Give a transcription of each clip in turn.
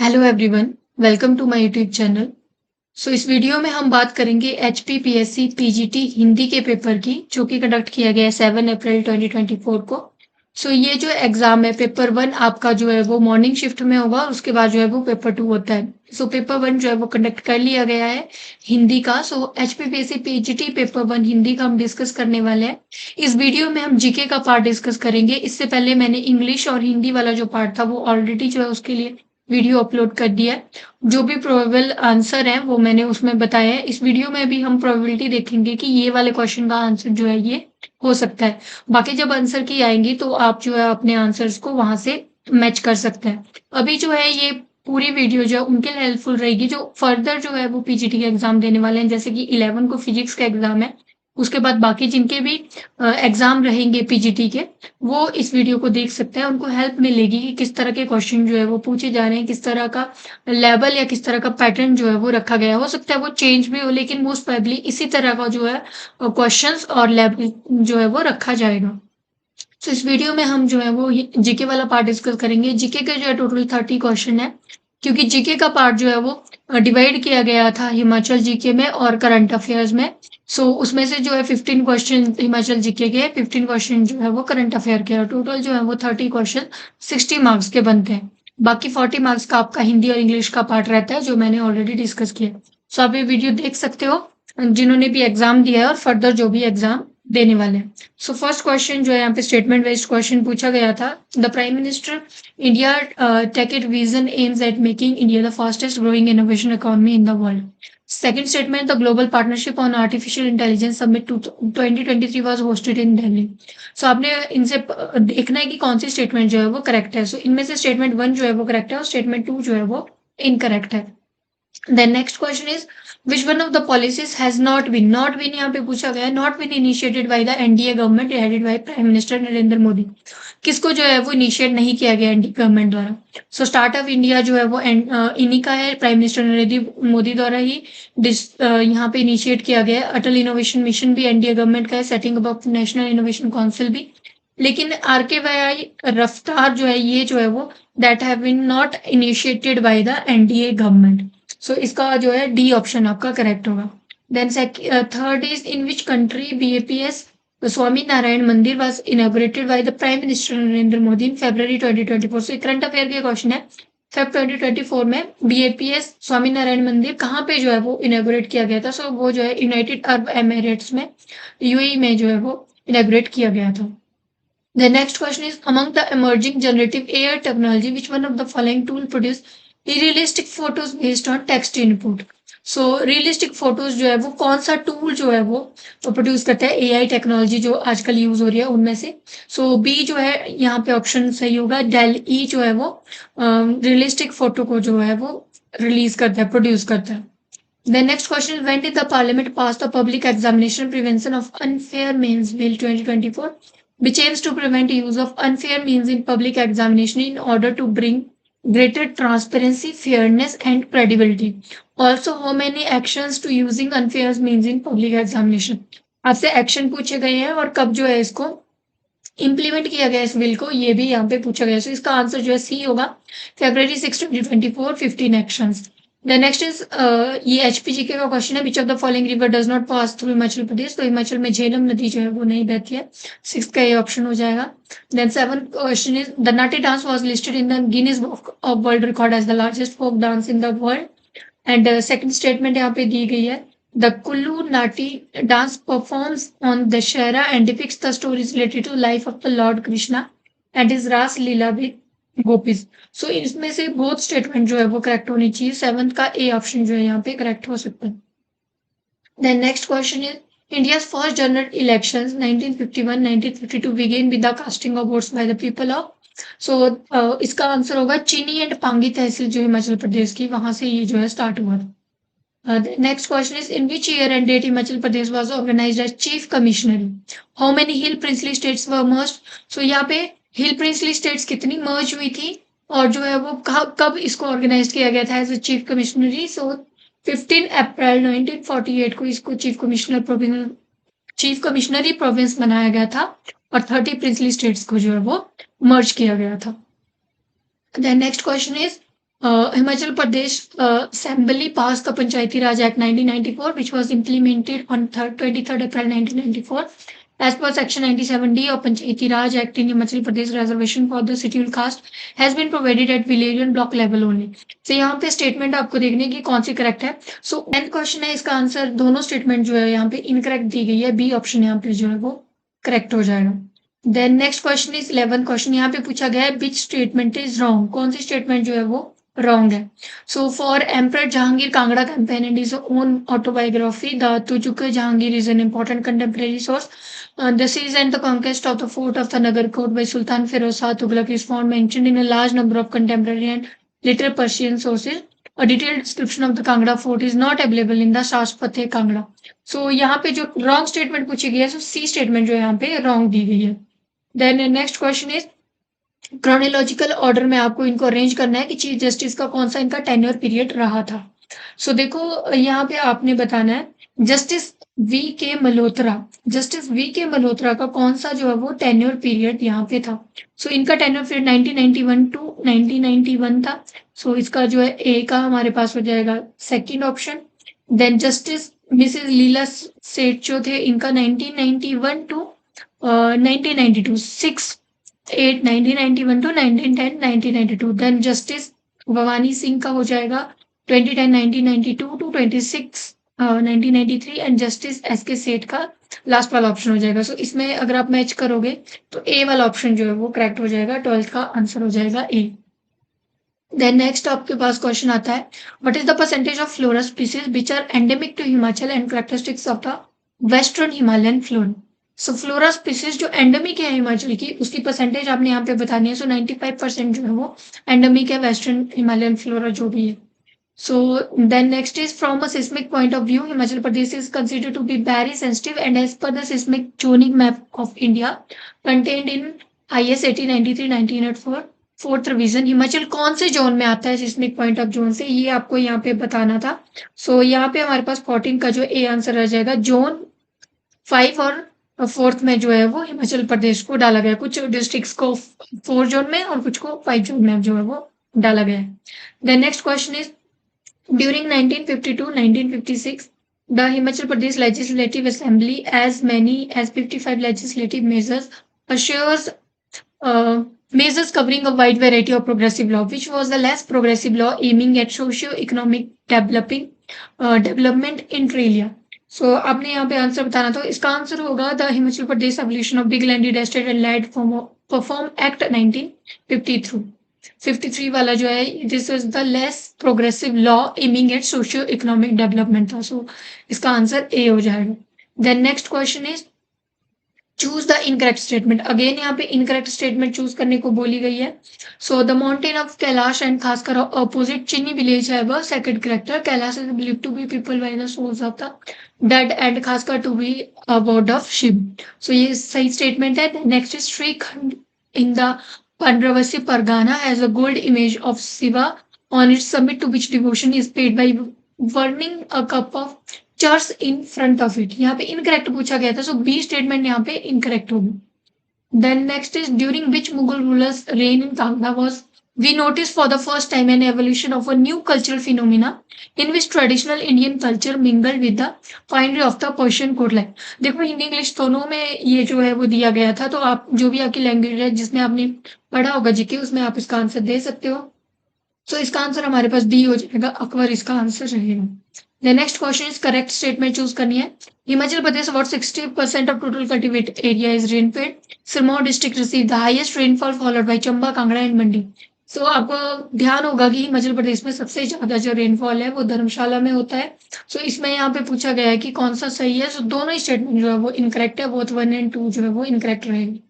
Hello everyone, welcome to my YouTube channel. इस video में हम बात करेंगे एचपीपीएससी पीजीटी हिंदी के पेपर की, जो कि कंडक्ट किया गया है 7 अप्रैल 2024 को। ये जो एग्जाम है पेपर वन आपका जो है वो मॉर्निंग शिफ्ट में होगा और उसके बाद जो है वो पेपर टू होता है। पेपर वन जो है वो कंडक्ट कर लिया गया है हिंदी का। HPPSC PGT paper one Hindi का हम डिस्कस करने वाले हैं। इस वीडियो में हम जीके का पार्ट डिस्कस करेंगे। इससे पहले मैंने इंग्लिश और हिंदी वाला जो पार्ट था वो ऑलरेडी जो है उसके लिए वीडियो अपलोड कर दिया है। जो भी प्रोबेबल आंसर है वो मैंने उसमें बताया है। इस वीडियो में भी हम प्रोबेबिलिटी देखेंगे कि ये वाले क्वेश्चन का आंसर जो है ये हो सकता है। बाकी जब आंसर की आएंगी तो आप जो है अपने आंसर्स को वहां से मैच कर सकते हैं। अभी जो है ये पूरी वीडियो जो है उनके लिए हेल्पफुल रहेगी जो फर्दर जो है वो पीजीटी के एग्जाम देने वाले हैं। जैसे कि 11 को फिजिक्स का एग्जाम है, उसके बाद बाकी जिनके भी एग्जाम रहेंगे पीजीटी के, वो इस वीडियो को देख सकते हैं। उनको हेल्प मिलेगी कि किस तरह के क्वेश्चन जो है वो पूछे जा रहे हैं, किस तरह का लेवल या किस तरह का पैटर्न जो है वो रखा गया है। हो सकता है वो चेंज भी हो, लेकिन मोस्ट प्रोबेबली इसी तरह का जो है क्वेश्चंस और लेवल जो है वो रखा जाएगा। इस वीडियो में हम जो है वो जीके वाला पार्ट डिस्कस करेंगे। जीके के जो है टोटल 30 क्वेश्चन है, क्योंकि जीके का पार्ट जो है वो डिवाइड किया गया था हिमाचल जीके में और करंट अफेयर्स में। उसमें से जो है 15 क्वेश्चन हिमाचल जीके के, 15 क्वेश्चन जो है वो करंट अफेयर के, और टोटल जो है वो 30 क्वेश्चन 60 मार्क्स के बनते हैं। बाकी 40 मार्क्स का आपका हिंदी और इंग्लिश का पार्ट रहता है, जो मैंने ऑलरेडी डिस्कस किया। आप ये वीडियो देख सकते हो जिन्होंने भी एग्जाम दिया है और फर्दर जो भी एग्जाम देने वाले हैं। फर्स्ट क्वेश्चन जो है यहाँ पे स्टेटमेंट बेस्ड क्वेश्चन पूछा गया था। The prime minister India tech it vision aims at making India the fastest growing innovation economy in the world. Second statement, the global partnership on artificial intelligence summit 2023 was hosted in Delhi. आपने इनसे देखना है कि कौन सी statement जो है वो correct है। इनमें से स्टेटमेंट वन जो है वो करेक्ट है और स्टेटमेंट टू जो है वो इनकरेक्ट है। Then next question is, which one of the policies has not been यहाँ पे पूछा गया है, not been initiated by the NDA government headed by Prime Minister Narendra Modi. किसको जो है वो इनिशिएट नहीं किया गया एनडीए गवर्नमेंट द्वारा। स्टार्टअप इंडिया जो है वो इन्हीं का है, प्राइम मिनिस्टर नरेंद्र मोदी द्वारा ही यहाँ पे इनिशिएट किया गया है। अटल इनोवेशन मिशन भी एनडीए गवर्नमेंट का है, setting up of national innovation council भी। लेकिन आरकेवाई रफ्तार जो है ये जो है वो that have been not initiated by the NDA government. इसका जो है डी ऑप्शन आपका करेक्ट होगा। Then third is, in which country BAPS Swaminarayan Mandir was inaugurated by the prime minister Narendra Modi in February 2024। Current affair के क्वेश्चन है। Feb 2024 में BAPS Swaminarayan मंदिर कहाँ पे जो है वो इनॉग्रेट किया गया था। वो जो है यूनाइटेड अरब एमिरेट्स में, यूएई में जो है वो इनॉग्रेट किया गया था। The next question is, among the emerging generative AI technology, which one of the following tool produce realistic photos based on text input? Realistic photos जो है वो कौन सा टूल जो है वो प्रोड्यूस करता है एआई टेक्नोलॉजी जो आजकल यूज हो रही है उनमें से। बी जो है यहाँ पे ऑप्शन सही होगा। डेल ई जो है वो रियलिस्टिक फोटो को जो है वो रिलीज करता है, प्रोड्यूस करता है। The next question is, when did the Parliament pass the Public Examination Prevention of Unfair Means Bill 2024, which aims to prevent use of unfair means in public examination in order to bring greater transparency, fairness, and credibility? Also, how many actions to using unfair means in public examination? आपसे action पूछे गए हैं और कब जो है इसको implement किया गया इस बिल को, ये भी यहाँ पे पूछा गया। इसका आंसर जो है सी होगा, February 6, 2024, 15 actions. The next is, ये एचपीजीके का क्वेश्चन है, which of the following river does not pass through Himachal Pradesh. तो हिमाचल में झेलम नदी जो है वो नहीं बहती है। 6 का ये ऑप्शन हो जाएगा। Then 7 question is, the Nati dance was listed in the Guinness book of world record as the largest folk dance in the world. And second statement यहाँ पे दी गई है, the Kullu Nati dance performs on Dussehra and depicts the stories related to life of the lord Krishna and his Ras Lila with gopis. इसमें से both statement जो है वो करेक्ट होनी चाहिए। 7th का ए ऑप्शन जो है यहाँ पे करेक्ट हो सकता है। Then next question is, India's first general elections 1951-1952 began with the casting of votes by the people of. इसका आंसर होगा चीनी एंड पांगी तहसील जो हिमाचल प्रदेश की, वहां से ये जो है स्टार्ट हुआ था। Next question is, in which year and date Himachal Pradesh was organized as chief commissionery. How many hill princely states were merged. यहाँ पे हिल प्रिंसली स्टेट्स कितनी मर्ज हुई थी और जो है वो कब इसको ऑर्गेनाइज किया गया था एज ए चीफ कमिश्नरी। 15 अप्रैल 1948 को इसको चीफ कमिश्नरी प्रोविंस बनाया गया था और 30 प्रिंसली स्टेट्स को जो है वो मर्ज किया गया था। Then next question is, Himachal Pradesh Assembly passed the Panchayati Raj Act 1994, which was implemented on 23rd April 1994. As per Section 97D of Panchayati Raj Act in Himachal Pradesh, reservation for the scheduled caste has been provided at village and block level only. So यहाँ पे statement आपको देखने की कौन C correct है. सो 10th question है, इसका answer दोनों स्टेटमेंट जो है यहाँ पे इनकरेक्ट दी गई है. बी ऑप्शन यहाँ पे जो है वो करेक्ट हो जाएगा. Then next question is 11th question. यहाँ पे पूछा गया है विच स्टेटमेंट इज रॉन्ग. कौन सी स्टेटमेंट जो है वो रॉन्ग है. So for emperor Jahangir Kangra campaign and is own autobiography the Tuzuk Jahangir is an important contemporary source. The siege and the conquest of the fort of the Nagarkot by Sultan Feroz Shah Tughlaq is found mentioned in a large number of contemporary and later Persian sources. A detailed description of the Kangra fort is not available in the Shashpate Kangra. So यहाँ पे जो wrong statement पूछी गई है, so C statement जो यहाँ पे wrong दी गई है. Then next question is chronological order में आपको इनको अरेंज करना है कि चीफ जस्टिस का कौन सा इनका टेन्योर पीरियड रहा था. सो देखो यहाँ पे आपने बताना है जस्टिस वी के मल्होत्रा. जस्टिस वी के मल्होत्रा का कौन सा जो है वो टेन्योर पीरियड यहाँ पे था. सो इनका टेन्योर पीरियड 1991 टू 1991 था. सो इसका जो है ए का हमारे पास हो जाएगा second option. Then justice Mrs Leela Seth जो थे इनका 1991 to 1992 6 8 1991 to 1910 1992. Then justice Bhawani Singh का हो जाएगा 2010 1992 टू 26 1993. एंड जस्टिस एस के सेठ का लास्ट वाला ऑप्शन हो जाएगा. सो इसमें अगर आप मैच करोगे तो ए वाला ऑप्शन जो है वो करेक्ट हो जाएगा. 12th का आंसर हो जाएगा ए. देन नेक्स्ट आपके पास क्वेश्चन आता है what is the percentage of flora species which are endemic to Himachal and characteristics of the western Himalayan flora. So flora species जो एंडेमिक है हिमाचल की उसकी परसेंटेज आपने यहाँ पे बतानी है. सो 95% जो है वो एंडेमिक है वेस्टर्न हिमालयन फ्लोरा जो भी है. So then next is from a seismic point of view, Himachal Pradesh is considered to be very sensitive and as per the seismic zoning map of India contained in IS 1893-1904 fourth revision Himachal कौन से zone में आता है seismic point of zone से, ये आपको यहाँ पे बताना था. सो यहाँ पे हमारे पास 14 का जो ए आंसर आ जाएगा. जोन 5 और 4th में जो है वो हिमाचल प्रदेश को डाला गया. कुछ डिस्ट्रिक्ट्स को 4 जोन में और कुछ को 5 जोन में जो है वो डाला गया है. The next question is During 1952-1956, the Himachal Pradesh Legislative Assembly, as many as 55 legislative measures, assures measures covering a wide variety of progressive law, which was the less progressive law aiming at socio-economic development inter alia. So आपने यहाँ पे answer बताना था. इसका answer होगा the Himachal Pradesh abolition of big landed estate and land reform act 1953 वाला जो है this is the less progressive law aiming at socio economic development था. सो इसका आंसर ए हो जाएगा. Then next question is choose the incorrect statement. Again यहाँ पे इनकरेक्ट स्टेटमेंट चूज करने को बोली गई है. So the mountain of Kailash and खासकर अपोजिट चिन्नी विलेज है वह second character. Kailash is believe to be people by the souls of the dead and खासकर to be a word of Shiva. So ये सही स्टेटमेंट है. Next is Shrikhand in the Pandravasi Pargana has a gold image of Shiva on its summit to which devotion is paid by burning a cup of church in front of it. यहाँ पे incorrect पूछा गया था. So B statement यहाँ पे incorrect होगी. Then next is during which Mughal rulers reign in Kangra was we notice for the first time an evolution of a new cultural phenomena in which traditional Indian culture mingled with the finery of the Persian court line. देखो Hindi English दोनों में ये जो है वो दिया गया था. तो आप जो भी आपकी लैंग्वेज है जिसमें आपने पढ़ा होगा जीके उसमें आप इसका आंसर दे सकते हो. सो इसका आंसर हमारे पास डी हो जाएगा. अकबर इसका आंसर रहेगा. The next question is correct statement choose करनी है. Himachal Pradesh about 60% of total cultivated area is rainfed. Sirmaur district receive the highest rainfall followed by Chamba Kangra and Mandi. So आपको ध्यान होगा कि हिमाचल प्रदेश में सबसे ज्यादा जो रेनफॉल है वो धर्मशाला में होता है. सो इसमें यहाँ पे पूछा गया है कि कौन सा सही है. सो दोनों ही स्टेटमेंट जो है वो इनकरेक्ट है. बोथ 1 एंड 2 जो है वो इनकरेक्ट रहेंगे.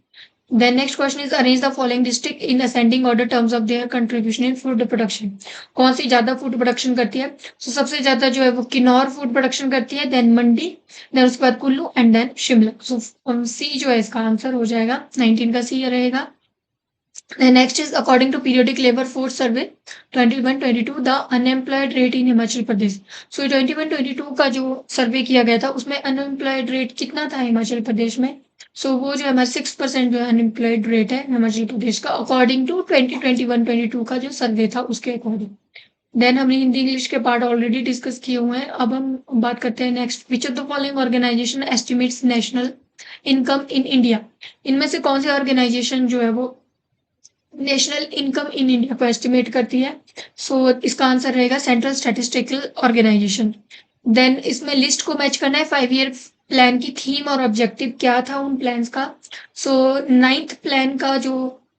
Then next question is arrange the following district in ascending order terms of their contribution in food production. कौन सी ज्यादा फूड प्रोडक्शन करती है. So, सबसे ज्यादा जो है वो किन्नौर फूड प्रोडक्शन करती है. देन मंडी, देन उसके बाद कुल्लू एंड देन शिमला. सो सी जो है इसका आंसर हो जाएगा. 19 का सी रहेगा. The next is according to periodic labor force survey 21-22 the unemployed rate in Himachal Pradesh. So 21-22 का जो सर्वे किया गया था उसमें अनएम्प्लॉयड रेट कितना था हिमाचल प्रदेश में. सो वो जो हमारा 6% जो है अनएम्प्लॉयड रेट है हिमाचल प्रदेश का, अकॉर्डिंग टू 2021-22 का जो सर्वे था उसके अकॉर्डिंग। देन हमने हिंदी इंग्लिश के पार्ट ऑलरेडी डिस्कस किए हुए हैं। अब हम बात करते हैं next, which of the following organisation estimates national income in India. इनमें से कौन सी ऑर्गेनाइजेशन जो है वो नेशनल इनकम इन इंडिया को एस्टिमेट करती है? सो इसका आंसर रहेगा सेंट्रल स्टैटिस्टिकल ऑर्गेनाइजेशन। देन इसमें लिस्ट को मैच करना है 5 ईयर प्लान की थीम और ऑब्जेक्टिव क्या था उन प्लान्स का। सो 9th प्लान का जो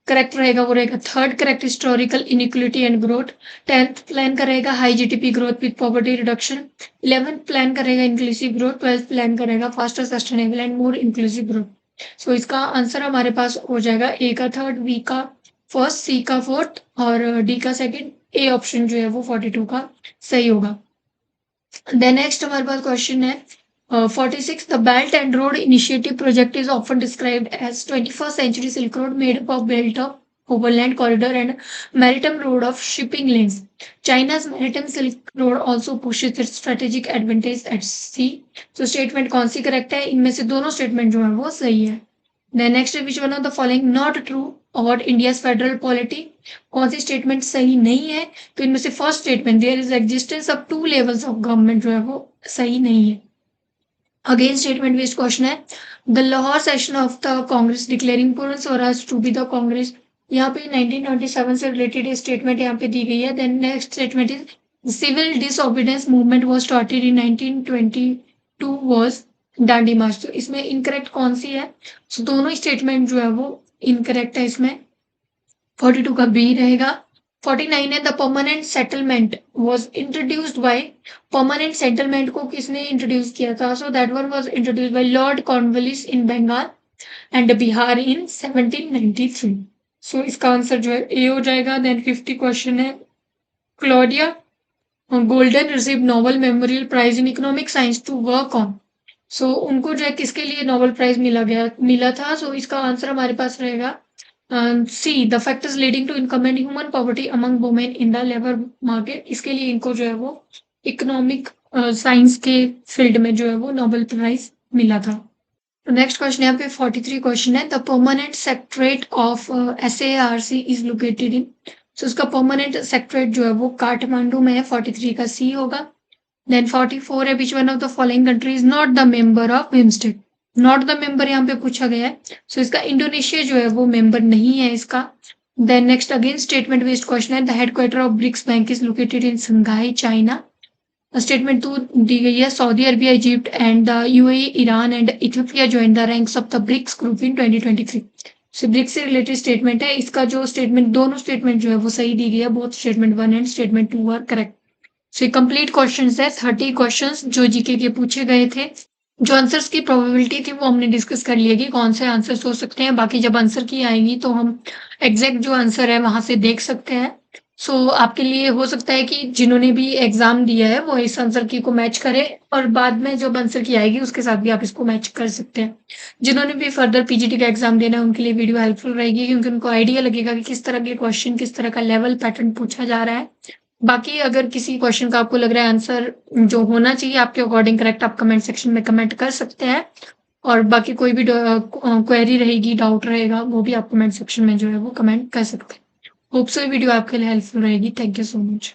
करेक्ट रहेगा वो रहेगा third correct, historical inequality and growth. 10th plan का रहेगा high GDP growth with poverty reduction. 11th plan का रहेगा इंक्लूसिव ग्रोथ। 12th प्लान का रहेगा faster sustainable and more inclusive growth. So इसका आंसर हमारे पास हो जाएगा ए का थर्ड, बी का फर्स्ट, सी का फोर्थ और डी का सेकंड। ए ऑप्शन जो है वो 42 का सही होगा। देन नेक्स्ट हमारे पास क्वेश्चन है 46, the belt and road initiative project is often described as 21st century silk road made up of belt of overland corridor and maritime road of shipping lanes. China's maritime silk road also pushes its strategic advantage at sea. So statement कौन C correct है? इनमें से दोनों statement जो है वो सही है। Then next, which one of the following not true about India's federal polity? कौन सी स्टेटमेंट सही नहीं है? तो इनमें से first statement there is existence of 2 levels of government जो है वो सही नहीं है। अगेन स्टेटमेंट बेस्ड क्वेश्चन है, the Lahore session of the Congress declaring Purna Swaraj to be the Congress. यहाँ पे 1927 से रिलेटेड स्टेटमेंट यहाँ पे दी गई है। Then next statement is civil disobedience movement was started in 1922 was Dandi march. तो इसमें इनकरेक्ट कौन सी है? so, दोनों स्टेटमेंट जो है वो इनकरेक्ट है। इसमें 42 का बी रहेगा। 49 है, the permanent settlement was introduced by. Permanent settlement को किसने इंट्रोड्यूस किया था? So that one was introduced by lord Cornwallis in Bengal and Bihar in 1793। So इसका आंसर जो है ए हो जाएगा। देन 50 क्वेश्चन है, Claudia Golden receive Nobel memorial prize in economic science to work on. So उनको जो है किसके लिए नोबेल प्राइज मिला था? सो इसका आंसर हमारे पास रहेगा C, the factors leading to income and human poverty among women in the labour market. इसके लिए इनको जो है वो इकोनॉमिक साइंस के फील्ड में जो है वो नोबेल प्राइज मिला था। नेक्स्ट क्वेश्चन यहाँ पे 43 क्वेश्चन है, the permanent secretariat of SARC is located in. So उसका परमानेंट सेक्रेटरेट जो है वो काठमांडू में है। 43 का सी होगा। देन 44 है, which one of the following country is not the member of BIMSTEC. Not the member यहाँ पे पूछा गया है। सो इसका इंडोनेशिया जो है वो मेंबर नहीं है इसका। Then next again statement based question है, the headquarter of BRICS bank is located in Shanghai China. Statement 2 दी गई है, Saudi Arabia, Egypt and the UAE, Iran and Ethiopia join the ranks of the BRICS group in 2023। So BRICS से related statement है। इसका जो statement, दोनों statement जो है वो सही दी गई है। Both statement 1 and statement 2 are correct. So complete questions है 30 क्वेश्चंस जो जीके के पूछे गए थे। जो आंसर्स की प्रोबेबिलिटी थी वो हमने डिस्कस कर लिया कि कौन से आंसर्स हो सकते हैं। बाकी जब आंसर की आएंगी तो हम एग्जैक्ट जो आंसर है वहां से देख सकते हैं। सो आपके लिए हो सकता है कि जिन्होंने भी एग्जाम दिया है वो इस आंसर की को मैच करें और बाद में जब आंसर की आएगी उसके साथ भी आप इसको मैच कर सकते हैं। जिन्होंने भी फर्दर पीजीटी का एग्जाम देना है उनके लिए वीडियो हेल्पफुल रहेगी, क्योंकि उनको आइडिया लगेगा कि किस तरह के क्वेश्चन, किस तरह का लेवल पैटर्न पूछा जा रहा है। बाकी अगर किसी क्वेश्चन का आपको लग रहा है आंसर जो होना चाहिए आपके अकॉर्डिंग करेक्ट, आप कमेंट सेक्शन में कमेंट कर सकते हैं। और बाकी कोई भी क्वेरी रहेगी, डाउट रहेगा, वो भी आप कमेंट सेक्शन में जो है वो कमेंट कर सकते हैं। होप सो वीडियो आपके लिए हेल्पफुल रहेगी। Thank you so much.